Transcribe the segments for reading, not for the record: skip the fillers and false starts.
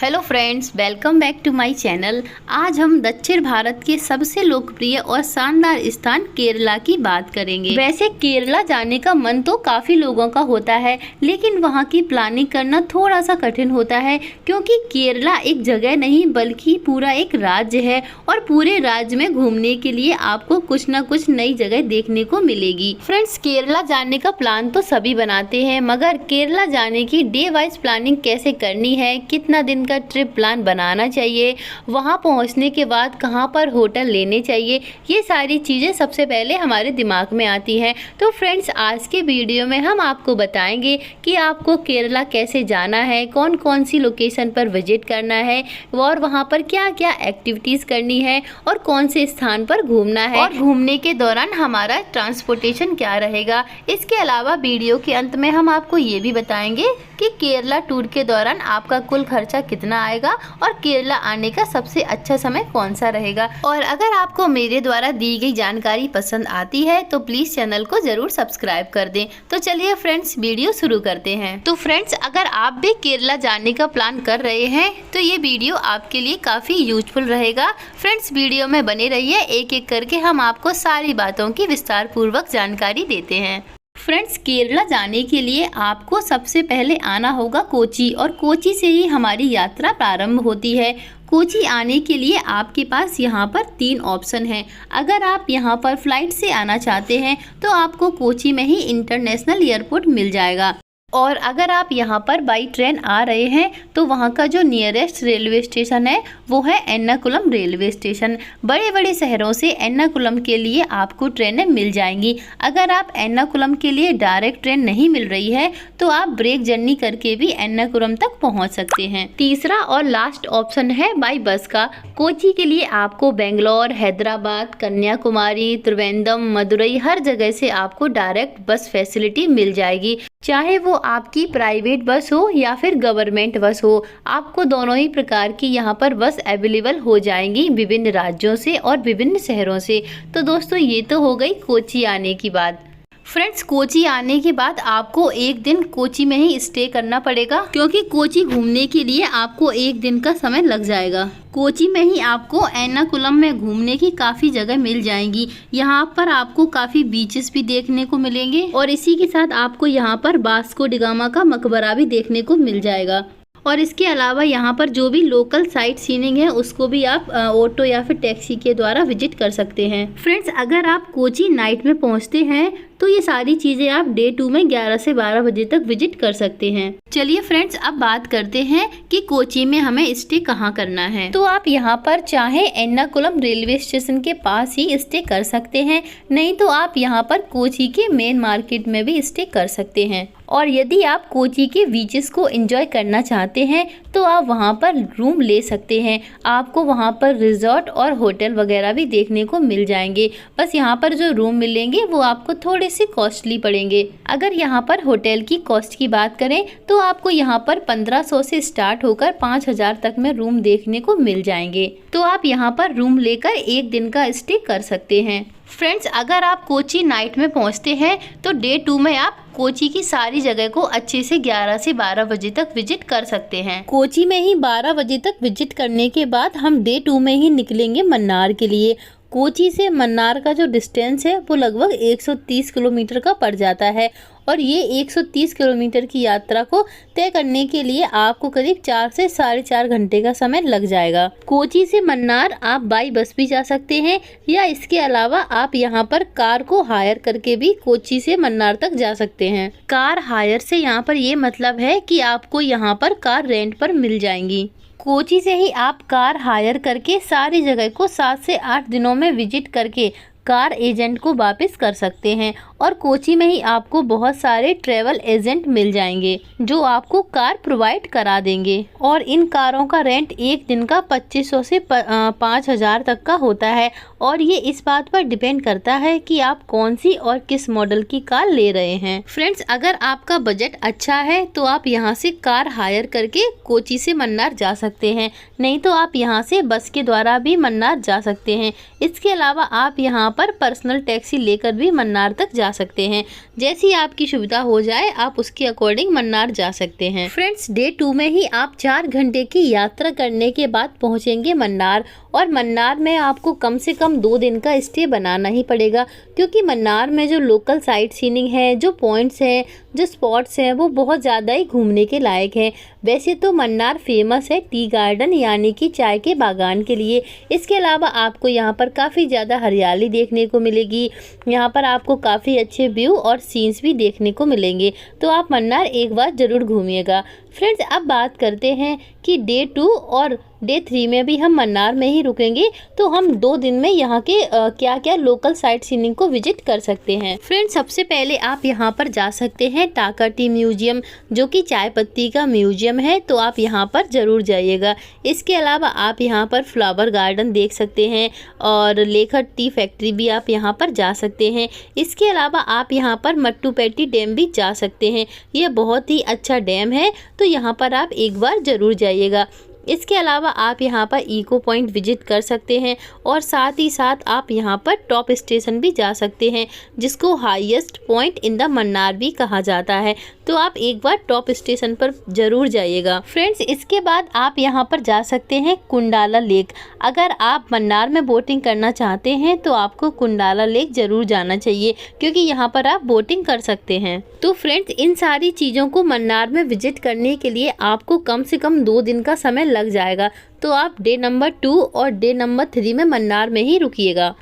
Hello friends, welcome back to my channel. आज हम दक्षिण भारत के सबसे लोकप्रिय और शानदार स्थान केरला की बात करेंगे। वैसे केरला जाने का मन तो काफी लोगों का होता है, लेकिन वहाँ की प्लानिंग करना थोड़ा सा कठिन होता है, क्योंकि केरला एक जगह नहीं बल्कि पूरा एक राज्य है और पूरे राज्य में घूमने के लिए आपको कुछ न कुछ नई जगह देखने को मिलेगी। फ्रेंड्स, केरला जाने का प्लान तो सभी बनाते हैं, मगर केरला जाने की डे वाइज प्लानिंग कैसे करनी है, कितना दिन ट्रिप प्लान बनाना चाहिए, वहां पहुंचने के बाद कहां पर होटल लेने चाहिए, ये सारी चीजें सबसे पहले हमारे दिमाग में आती हैं। तो फ्रेंड्स, आज के वीडियो में हम आपको बताएंगे कि आपको केरला कैसे जाना है, कौन कौन सी लोकेशन पर विजिट करना है और वहां पर क्या क्या एक्टिविटीज करनी है और कौन से स्थान पर घूमना है और घूमने के दौरान हमारा ट्रांसपोर्टेशन क्या रहेगा। इसके अलावा वीडियो के अंत में हम आपको ये भी बताएंगे कि केरला टूर के दौरान आपका कुल खर्चा कितना आएगा और केरला आने का सबसे अच्छा समय कौन सा रहेगा। और अगर आपको मेरे द्वारा दी गई जानकारी पसंद आती है तो प्लीज चैनल को जरूर सब्सक्राइब कर दें। तो चलिए फ्रेंड्स, वीडियो शुरू करते हैं। तो फ्रेंड्स, अगर आप भी केरला जाने का प्लान कर रहे हैं तो ये वीडियो आपके लिए काफी यूजफुल रहेगा। फ्रेंड्स, वीडियो में बने रहिए, एक एक करके हम आपको सारी बातों की विस्तार पूर्वक जानकारी देते हैं। फ्रेंड्स, केरला जाने के लिए आपको सबसे पहले आना होगा कोची, और कोची से ही हमारी यात्रा प्रारंभ होती है। कोची आने के लिए आपके पास यहाँ पर 3 ऑप्शन हैं। अगर आप यहाँ पर फ्लाइट से आना चाहते हैं तो आपको कोची में ही इंटरनेशनल एयरपोर्ट मिल जाएगा, और अगर आप यहाँ पर बाई ट्रेन आ रहे हैं तो वहाँ का जो नियरेस्ट रेलवे स्टेशन है वो है एर्नाकुलम रेलवे स्टेशन। बड़े बड़े शहरों से एर्नाकुलम के लिए आपको ट्रेनें मिल जाएंगी। अगर आप एर्नाकुलम के लिए डायरेक्ट ट्रेन नहीं मिल रही है तो आप ब्रेक जर्नी करके भी एर्नाकुलम तक पहुँच सकते हैं। तीसरा और लास्ट ऑप्शन है बाई बस का। कोची के लिए आपको बेंगलोर, हैदराबाद, कन्याकुमारी, त्रिवेंद्रम, मदुरई हर जगह से आपको डायरेक्ट बस फैसिलिटी मिल जाएगी, चाहे वो आपकी प्राइवेट बस हो या फिर गवर्नमेंट बस हो। आपको दोनों ही प्रकार की यहाँ पर बस अवेलेबल हो जाएंगी विभिन्न राज्यों से और विभिन्न शहरों से। तो दोस्तों, ये तो हो गई कोची आने की बात। फ्रेंड्स, कोची आने के बाद आपको एक दिन कोची में ही स्टे करना पड़ेगा, क्योंकि कोची घूमने के लिए आपको एक दिन का समय लग जाएगा। कोची में ही आपको एर्नाकुलम में घूमने की काफ़ी जगह मिल जाएंगी। यहाँ पर आपको काफ़ी बीचेस भी देखने को मिलेंगे और इसी के साथ आपको यहाँ पर वास्को डी गामा का मकबरा भी देखने को मिल जाएगा। और इसके अलावा यहाँ पर जो भी लोकल साइट सीनिंग है उसको भी आप ऑटो या फिर टैक्सी के द्वारा विजिट कर सकते हैं। फ्रेंड्स, अगर आप कोची नाइट में पहुँचते हैं तो ये सारी चीज़ें आप डे 2 में 11 से 12 बजे तक विजिट कर सकते हैं। चलिए फ्रेंड्स, अब बात करते हैं कि कोची में हमें स्टे कहाँ करना है। तो आप यहाँ पर चाहे एर्नाकुलम रेलवे स्टेशन के पास ही स्टे कर सकते हैं, नहीं तो आप यहाँ पर कोची के मेन मार्केट में भी स्टे कर सकते हैं। और यदि आप कोची के बीचेस को एंजॉय करना चाहते हैं तो आप वहाँ पर रूम ले सकते हैं। आपको वहाँ पर रिजॉर्ट और होटल वगैरह भी देखने को मिल जाएंगे। बस यहाँ पर जो रूम मिलेंगे वो आपको थोड़े से कॉस्टली पड़ेंगे। अगर यहाँ पर होटल की कॉस्ट की बात करें तो आपको यहाँ पर 1500 से स्टार्ट होकर 5000 तक में रूम देखने को मिल जाएंगे। तो आप यहाँ पर रूम लेकर एक दिन का स्टे कर सकते हैं। फ्रेंड्स, अगर आप कोची नाइट में पहुँचते हैं तो डे 2 में आप कोची की सारी जगह को अच्छे से 11 से 12 बजे तक विजिट कर सकते हैं। कोची में ही 12 बजे तक विजिट करने के बाद हम डे 2 में ही निकलेंगे मन्नार के लिए। कोची से मन्नार का जो डिस्टेंस है वो लगभग 130 किलोमीटर का पड़ जाता है, और ये 130 किलोमीटर की यात्रा को तय करने के लिए आपको करीब 4 से 4.5 घंटे का समय लग जाएगा। कोची से मन्नार आप बाई बस भी जा सकते हैं, या इसके अलावा आप यहाँ पर कार को हायर करके भी कोची से मन्नार तक जा सकते हैं। कार हायर से यहाँ पर ये मतलब है कि आपको यहाँ पर कार रेंट पर मिल जाएंगी। कोची से ही आप कार हायर करके सारी जगह को 7 से 8 दिनों में विजिट करके कार एजेंट को वापस कर सकते हैं। और कोची में ही आपको बहुत सारे ट्रैवल एजेंट मिल जाएंगे जो आपको कार प्रोवाइड करा देंगे, और इन कारों का रेंट एक दिन का 2500 से 5000 तक का होता है। और ये इस बात पर डिपेंड करता है कि आप कौन सी और किस मॉडल की कार ले रहे हैं। फ्रेंड्स, अगर आपका बजट अच्छा है तो आप यहाँ से कार हायर करके कोची से मन्नार जा सकते हैं, नहीं तो आप यहाँ से बस के द्वारा भी मन्नार जा सकते हैं। इसके अलावा आप यहाँ पर पर्सनल टैक्सी लेकर भी मन्नार तक जा सकते हैं। जैसी आपकी सुविधा हो जाए आप उसके अकॉर्डिंग मन्नार जा सकते हैं। फ्रेंड्स, डे 2 में ही आप 4 घंटे की यात्रा करने के बाद पहुंचेंगे मन्नार, और मन्नार में आपको कम से कम 2 दिन का स्टे बनाना ही पड़ेगा, क्योंकि मन्नार में जो लोकल साइट सीइंग है, जो पॉइंट्स हैं, जो स्पॉट्स हैं, वो बहुत ज़्यादा ही घूमने के लायक है। वैसे तो मन्नार फेमस है टी गार्डन यानी कि चाय के बागान के लिए। इसके अलावा आपको यहाँ पर काफ़ी ज़्यादा हरियाली देखने को मिलेगी। यहाँ पर आपको काफ़ी अच्छे व्यू और सीन्स भी देखने को मिलेंगे। तो आप मन्नार एक बार ज़रूर घूमिएगा। फ्रेंड्स, अब बात करते हैं कि डे 2 और डे 3 में भी हम मन्नार में ही रुकेंगे, तो हम 2 दिन में यहाँ के क्या क्या लोकल साइट सीइंग को विजिट कर सकते हैं। फ्रेंड्स, सबसे पहले आप यहाँ पर जा सकते हैं टाका टी म्यूजियम, जो कि चाय पत्ती का म्यूजियम है, तो आप यहाँ पर ज़रूर जाइएगा। इसके अलावा आप यहाँ पर फ्लावर गार्डन देख सकते हैं और लेखक टी फैक्ट्री भी आप यहाँ पर जा सकते हैं। इसके अलावा आप यहाँ पर मट्टुपेट्टी डैम भी जा सकते हैं। यह बहुत ही अच्छा डैम है, तो यहाँ पर आप एक बार ज़रूर जाइएगा। इसके अलावा आप यहाँ पर इको पॉइंट विजिट कर सकते हैं और साथ ही साथ आप यहाँ पर टॉप स्टेशन भी जा सकते हैं, जिसको highest point in the Mannar भी कहा जाता है। तो आप एक बार टॉप स्टेशन पर ज़रूर जाइएगा। फ्रेंड्स, इसके बाद आप यहाँ पर जा सकते हैं कुंडाला लेक। अगर आप मन्नार में बोटिंग करना चाहते हैं तो आपको कुंडाला लेक ज़रूर जाना चाहिए, क्योंकि यहाँ पर आप बोटिंग कर सकते हैं। तो फ्रेंड्स, इन सारी चीज़ों को मन्नार में विजिट करने के लिए आपको कम से कम 2 दिन का समय लग जाएगा। तो आप डे नंबर 2 और डे नंबर 3 में मन्नार में ही रुकिएगा।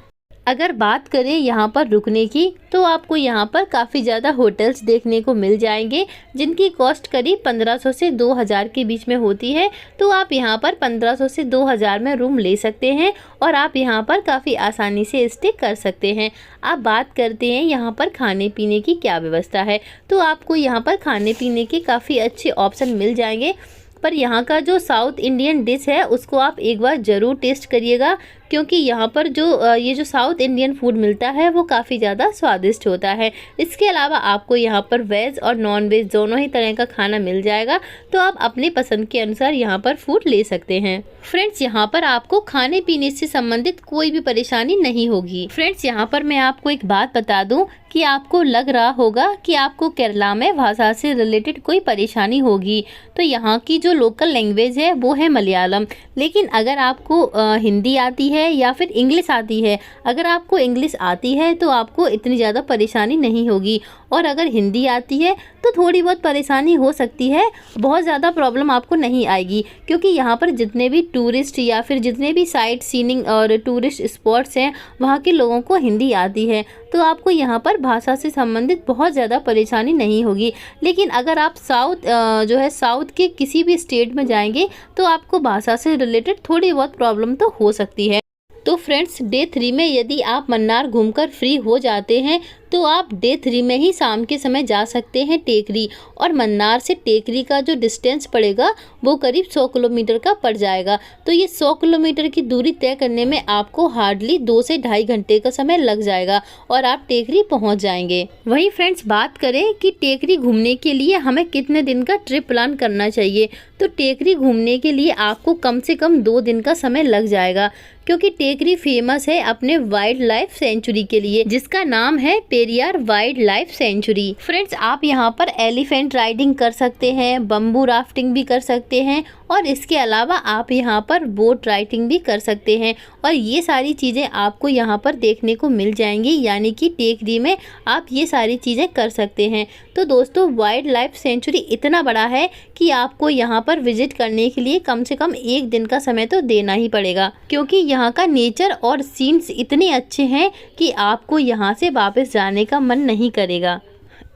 अगर बात करें यहाँ पर रुकने की, तो आपको यहाँ पर काफ़ी ज़्यादा होटल्स देखने को मिल जाएंगे, जिनकी कॉस्ट करीब 1500 से 2000 के बीच में होती है। तो आप यहाँ पर 1500 से 2000 में रूम ले सकते हैं और आप यहाँ पर काफ़ी आसानी से स्टे कर सकते हैं। अब बात करते हैं यहाँ पर खाने पीने की क्या व्यवस्था है। तो आपको यहाँ पर खाने पीने के काफ़ी अच्छे ऑप्शन मिल जाएंगे, पर यहाँ का जो साउथ इंडियन डिश है उसको आप एक बार ज़रूर टेस्ट करिएगा, क्योंकि यहाँ पर जो ये जो साउथ इंडियन फूड मिलता है वो काफ़ी ज़्यादा स्वादिष्ट होता है। इसके अलावा आपको यहाँ पर वेज और नॉन वेज दोनों ही तरह का खाना मिल जाएगा, तो आप अपनी पसंद के अनुसार यहाँ पर फूड ले सकते हैं। फ्रेंड्स, यहाँ पर आपको खाने पीने से संबंधित कोई भी परेशानी नहीं होगी। फ्रेंड्स, यहाँ पर मैं आपको एक बात बता दूँ कि आपको लग रहा होगा कि आपको केरला में भाषा से रिलेटेड कोई परेशानी होगी, तो यहाँ की जो लोकल लैंग्वेज है वो है मलयालम। लेकिन अगर आपको हिंदी आती है या फिर इंग्लिश आती है, अगर आपको इंग्लिश आती है तो आपको इतनी ज़्यादा परेशानी नहीं होगी, और अगर हिंदी आती है तो थोड़ी बहुत परेशानी हो सकती है, बहुत ज़्यादा प्रॉब्लम आपको नहीं आएगी, क्योंकि यहाँ पर जितने भी टूरिस्ट या फिर जितने भी साइट सीइंग और टूरिस्ट स्पॉट्स हैं वहाँ के लोगों को हिंदी आती है, तो आपको यहाँ पर भाषा से संबंधित बहुत ज़्यादा परेशानी नहीं होगी। लेकिन अगर आप साउथ के किसी भी स्टेट में जाएंगे तो आपको भाषा से रिलेटेड थोड़ी बहुत प्रॉब्लम तो हो सकती है। तो फ्रेंड्स, डे 3 में यदि आप मन्नार घूमकर फ्री हो जाते हैं तो आप डे 3 में ही शाम के समय जा सकते हैं टेकरी, और मन्नार से टेकरी का जो डिस्टेंस पड़ेगा वो करीब 100 किलोमीटर का पड़ जाएगा। तो ये 100 किलोमीटर की दूरी तय करने में आपको हार्डली 2 से ढाई घंटे का समय लग जाएगा और आप टेकरी पहुंच जाएंगे। वहीं फ्रेंड्स, बात करें कि टेकरी घूमने के लिए हमें कितने दिन का ट्रिप प्लान करना चाहिए, तो टेकरी घूमने के लिए आपको कम से कम 2 दिन का समय लग जाएगा, क्योंकि टेकरी फेमस है अपने वाइल्ड लाइफ सेंचुरी के लिए, जिसका नाम है Periyar wild life sanctuary. Friends, आप यहाँ पर एलिफेंट राइडिंग कर सकते हैं, बम्बू राफ्टिंग भी कर सकते हैं, और इसके अलावा आप यहाँ पर बोट राइडिंग भी कर सकते हैं, और ये सारी चीज़ें आपको यहाँ पर देखने को मिल जाएंगी, यानी कि टेकरी में आप ये सारी चीज़ें कर सकते हैं। तो दोस्तों, वाइल्ड लाइफ सेंचुरी इतना बड़ा है कि आपको यहाँ पर विजिट करने के लिए कम से कम 1 दिन का समय तो देना ही पड़ेगा, क्योंकि यहाँ का नेचर और सीन्स इतने अच्छे हैं कि आपको यहाँ से वापस जाने का मन नहीं करेगा।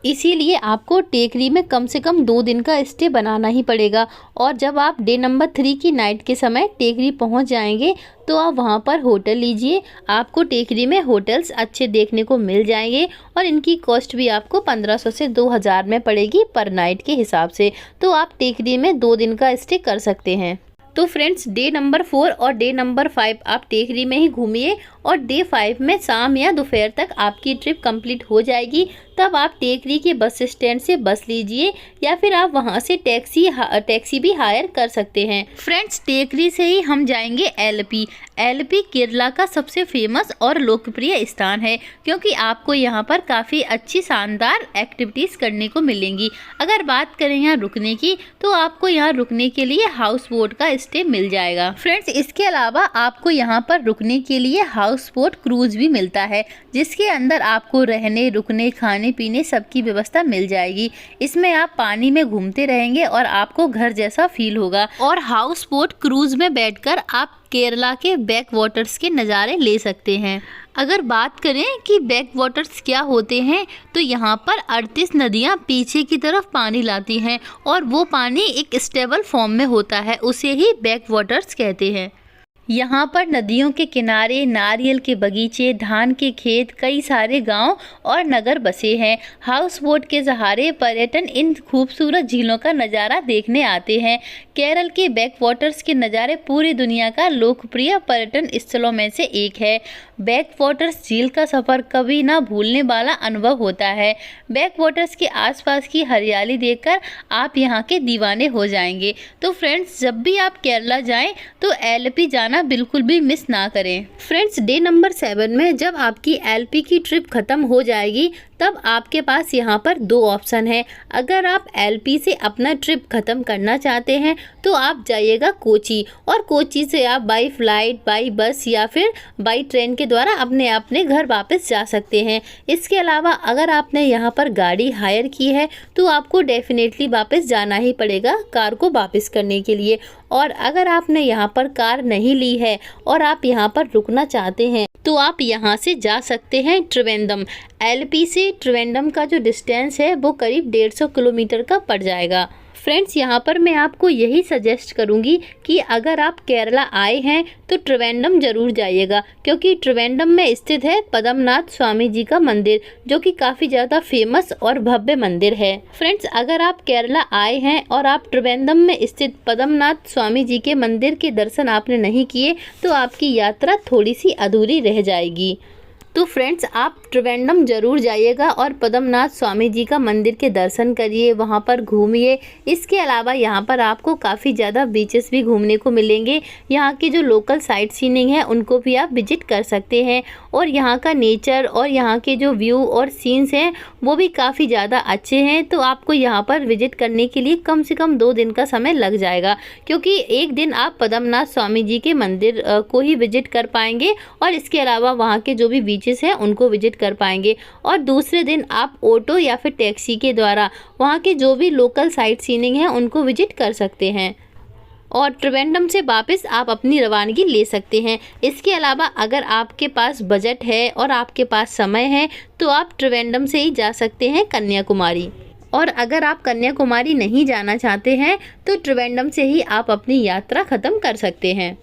इसीलिए आपको टेकरी में कम से कम 2 दिन का स्टे बनाना ही पड़ेगा। और जब आप डे नंबर 3 की नाइट के समय टेकरी पहुंच जाएंगे तो आप वहां पर होटल लीजिए। आपको टेकरी में होटल्स अच्छे देखने को मिल जाएंगे और इनकी कॉस्ट भी आपको 1500 से 2000 में पड़ेगी पर नाइट के हिसाब से। तो आप टेकरी में 2 दिन का स्टे कर सकते हैं। तो फ्रेंड्स, डे नंबर 4 और डे नंबर 5 आप टेकरी में ही घूमिए, और डे 5 में शाम या दोपहर तक आपकी ट्रिप कंप्लीट हो जाएगी। तब आप टेकरी के बस स्टैंड से बस लीजिए या फिर आप वहां से टैक्सी भी हायर कर सकते हैं। फ्रेंड्स, टेकरी से ही हम जाएंगे एलपी। एलपी केरला का सबसे फेमस और लोकप्रिय स्थान है क्योंकि आपको यहाँ पर काफ़ी अच्छी शानदार एक्टिविटीज़ करने को मिलेंगी। अगर बात करें यहाँ रुकने की, तो आपको यहाँ रुकने के लिए हाउस बोट का स्टे मिल जाएगा। फ्रेंड्स, इसके अलावा आपको यहाँ पर रुकने के लिए हाउस बोट क्रूज भी मिलता है, जिसके अंदर आपको रहने, रुकने, खाने पीने सबकी व्यवस्था मिल जाएगी। इसमें आप पानी में घूमते रहेंगे और आपको घर जैसा फील होगा। और हाउस बोट क्रूज में बैठकर आप केरला के बैक वाटर्स के नज़ारे ले सकते हैं। अगर बात करें कि बैक वाटर्स क्या होते हैं, तो यहाँ पर 38 नदियाँ पीछे की तरफ पानी लाती हैं और वो पानी एक स्टेबल फॉर्म में होता है, उसे ही बैक वाटर्स कहते हैं। यहाँ पर नदियों के किनारे नारियल के बगीचे, धान के खेत, कई सारे गांव और नगर बसे हैं। हाउस बोट के सहारे पर्यटन इन खूबसूरत झीलों का नज़ारा देखने आते हैं। केरल के बैक वाटर्स के नज़ारे पूरी दुनिया का लोकप्रिय पर्यटन स्थलों में से एक है। बैक वाटर्स झील का सफ़र कभी ना भूलने वाला अनुभव होता है। बैक वाटर्स के आसपास की हरियाली देखकर आप यहाँ के दीवाने हो जाएंगे। तो फ्रेंड्स, जब भी आप केरला जाएं तो एलपी जाना बिल्कुल भी मिस ना करें। फ्रेंड्स, डे नंबर 7 में जब आपकी एलपी की ट्रिप खत्म हो जाएगी, तब आपके पास यहाँ पर 2 ऑप्शन है। अगर आप एलपी से अपना ट्रिप ख़त्म करना चाहते हैं तो आप जाइएगा कोची, और कोची से आप बाई फ्लाइट, बाई बस या फिर बाई ट्रेन के द्वारा अपने घर वापस जा सकते हैं। इसके अलावा अगर आपने यहाँ पर गाड़ी हायर की है तो आपको डेफिनेटली वापस जाना ही पड़ेगा कार को वापस करने के लिए। और अगर आपने यहाँ पर कार नहीं ली है और आप यहाँ पर रुकना चाहते हैं तो आप यहाँ से जा सकते हैं त्रिवेंद्रम। एलपी से त्रिवेंद्रम का जो डिस्टेंस है वो करीब 150 किलोमीटर का पड़ जाएगा। फ्रेंड्स, यहाँ पर मैं आपको यही सजेस्ट करूँगी कि अगर आप केरला आए हैं तो त्रिवेंद्रम ज़रूर जाइएगा, क्योंकि त्रिवेंद्रम में स्थित है पद्मनाभ स्वामी जी का मंदिर, जो कि काफ़ी ज़्यादा फेमस और भव्य मंदिर है। फ्रेंड्स, अगर आप केरला आए हैं और आप त्रिवेंद्रम में स्थित पद्मनाभ स्वामी जी के मंदिर के दर्शन आपने नहीं किए तो आपकी यात्रा थोड़ी सी अधूरी रह जाएगी। तो फ्रेंड्स, आप त्रिवेंद्रम ज़रूर जाइएगा और पद्मनाभ स्वामी जी का मंदिर के दर्शन करिए, वहाँ पर घूमिए। इसके अलावा यहाँ पर आपको काफ़ी ज़्यादा बीचेस भी घूमने को मिलेंगे। यहाँ की जो लोकल साइट सीइंग है उनको भी आप विजिट कर सकते हैं, और यहाँ का नेचर और यहाँ के जो व्यू और सीन्स हैं वो भी काफ़ी ज़्यादा अच्छे हैं। तो आपको यहाँ पर विजिट करने के लिए कम से कम 2 दिन का समय लग जाएगा, क्योंकि एक दिन आप पद्मनाभ स्वामी जी के मंदिर को ही विजिट कर पाएंगे और इसके अलावा वहाँ के जो भी बीचेस हैं उनको विजिट कर पाएंगे, और दूसरे दिन आप ऑटो या फिर टैक्सी के द्वारा वहाँ के जो भी लोकल साइट सीइंग है उनको विजिट कर सकते हैं, और त्रिवेंद्रम से वापस आप अपनी रवानगी ले सकते हैं। इसके अलावा अगर आपके पास बजट है और आपके पास समय है तो आप त्रिवेंद्रम से ही जा सकते हैं कन्याकुमारी, और अगर आप कन्याकुमारी नहीं जाना चाहते हैं तो त्रिवेंद्रम से ही आप अपनी यात्रा ख़त्म कर सकते हैं।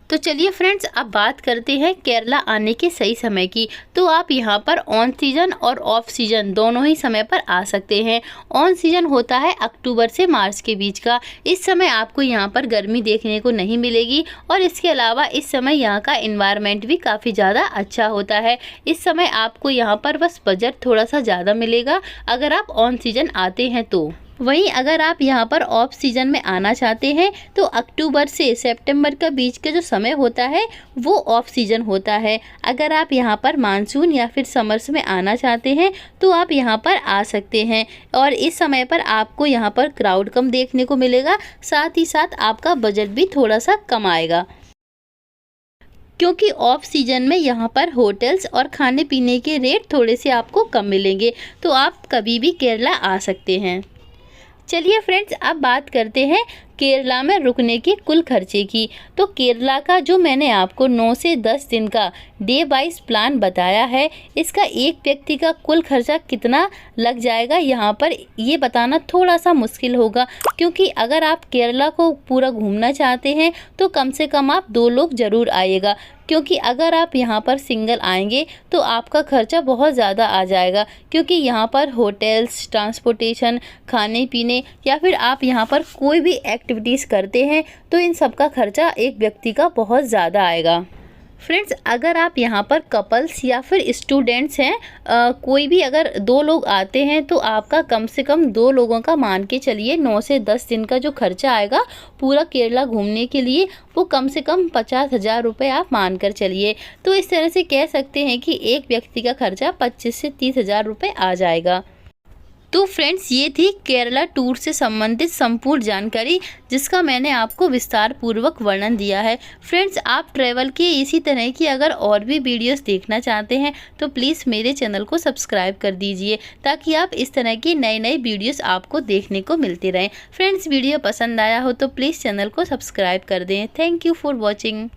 तो चलिए फ्रेंड्स, अब बात करते हैं केरला आने के सही समय की। तो आप यहाँ पर ऑन सीज़न और ऑफ सीज़न दोनों ही समय पर आ सकते हैं। ऑन सीज़न होता है अक्टूबर से मार्च के बीच का। इस समय आपको यहाँ पर गर्मी देखने को नहीं मिलेगी, और इसके अलावा इस समय यहाँ का एनवायरनमेंट भी काफ़ी ज़्यादा अच्छा होता है। इस समय आपको यहाँ पर बस बजट थोड़ा सा ज़्यादा मिलेगा अगर आप ऑन सीज़न आते हैं तो। वहीं अगर आप यहाँ पर ऑफ सीज़न में आना चाहते हैं तो अक्टूबर से सितंबर का बीच का जो समय होता है वो ऑफ सीज़न होता है। अगर आप यहाँ पर मानसून या फिर समर्स में आना चाहते हैं तो आप यहाँ पर आ सकते हैं, और इस समय पर आपको यहाँ पर क्राउड कम देखने को मिलेगा, साथ ही साथ आपका बजट भी थोड़ा सा कम आएगा, क्योंकि ऑफ सीजन में यहाँ पर होटल्स और खाने पीने के रेट थोड़े से आपको कम मिलेंगे। तो आप कभी भी केरला आ सकते हैं। चलिए फ्रेंड्स, अब बात करते हैं केरला में रुकने के कुल खर्चे की। तो केरला का जो मैंने आपको 9 से 10 दिन का डे वाइज प्लान बताया है, इसका एक व्यक्ति का कुल खर्चा कितना लग जाएगा यहाँ पर ये बताना थोड़ा सा मुश्किल होगा, क्योंकि अगर आप केरला को पूरा घूमना चाहते हैं तो कम से कम आप 2 लोग ज़रूर आइएगा, क्योंकि अगर आप यहाँ पर सिंगल आएंगे तो आपका खर्चा बहुत ज़्यादा आ जाएगा, क्योंकि यहाँ पर होटल्स, ट्रांसपोर्टेशन, खाने पीने या फिर आप यहाँ पर कोई भी एक्टिविटीज़ करते हैं तो इन सब का खर्चा एक व्यक्ति का बहुत ज़्यादा आएगा। फ्रेंड्स, अगर आप यहाँ पर कपल्स या फिर स्टूडेंट्स हैं, कोई भी अगर 2 लोग आते हैं तो आपका कम से कम 2 लोगों का मान के चलिए 9 से 10 दिन का जो खर्चा आएगा पूरा केरला घूमने के लिए, वो कम से कम 50,000 रुपये आप मान कर चलिए। तो इस तरह से कह सकते हैं कि एक व्यक्ति का खर्चा 25 से 30,000 रुपये आ जाएगा। तो फ्रेंड्स, ये थी केरला टूर से संबंधित संपूर्ण जानकारी, जिसका मैंने आपको विस्तार पूर्वक वर्णन दिया है। फ्रेंड्स, आप ट्रैवल के इसी तरह की अगर और भी वीडियोस देखना चाहते हैं तो प्लीज़ मेरे चैनल को सब्सक्राइब कर दीजिए, ताकि आप इस तरह की नई नई वीडियोस आपको देखने को मिलती रहें। फ्रेंड्स, वीडियो पसंद आया हो तो प्लीज़ चैनल को सब्सक्राइब कर दें। Thank you for watching.